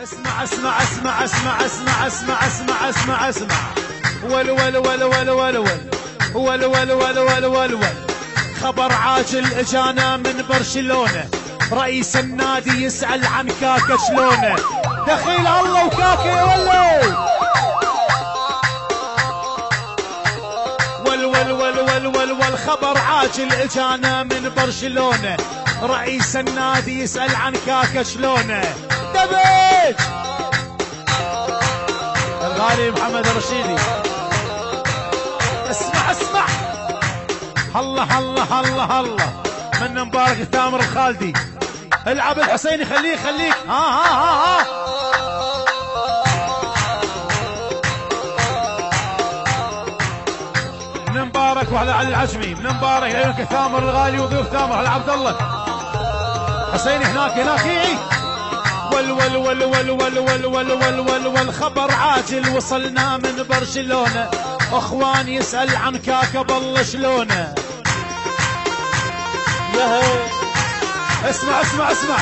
اسمع اسمع اسمع اسمع اسمع اسمع اسمع اسمع اسمع ول ول ول ول ول ول ول ول ول ول ول ول خبر عاجل اجانا من برشلونة، رئيس النادي يسأل عن كاكا شلونه. دخيل الله وكاكا يا ولي. ول ول ول ول ول ول خبر عاجل اجانا من برشلونة، رئيس النادي يسأل عن كاكا شلونه. دبج الغالي محمد الرشيدي. اسمع اسمع الله الله الله الله من مبارك ثامر الخالدي. العب الحسيني خليك خليك. ها من مبارك وعلى علي العجمي. من مبارك لعيونك ثامر الغالي وضيوف ثامر على عبد الله حسيني هناك هناك. ول ول ول ول ول ول ول ول ول ول خبر عاجل وصلنا من برشلونة، اخوان يسأل عن كاكا بالله شلونه. اسمع اسمع اسمع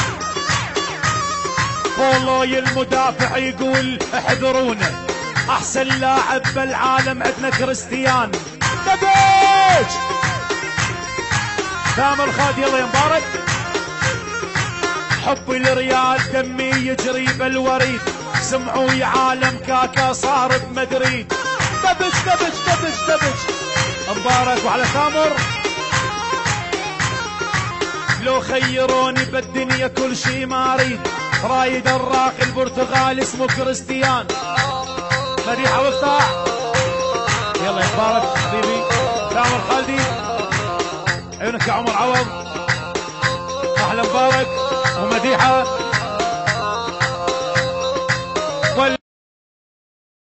بولوي المدافع يقول احذرونا، احسن لاعب بالعالم عندنا كريستيان. دبج ثامر خالد يلا يا مبارك. حبي الريال دمي يجري بالوريد، سمعوا يا عالم كاكا صار بمدريد. دبج دبج دبج دبج مبارك وعلى ثامر. لو خيروني بالدنيا كل شي ما اريد، رايد الراقي البرتغالي اسمه كريستيان. مديحة وافتح يلا يا مبارك حبيبي. ثامر خالدي عيونك يا عمر عوض. احلى مبارك ومديحة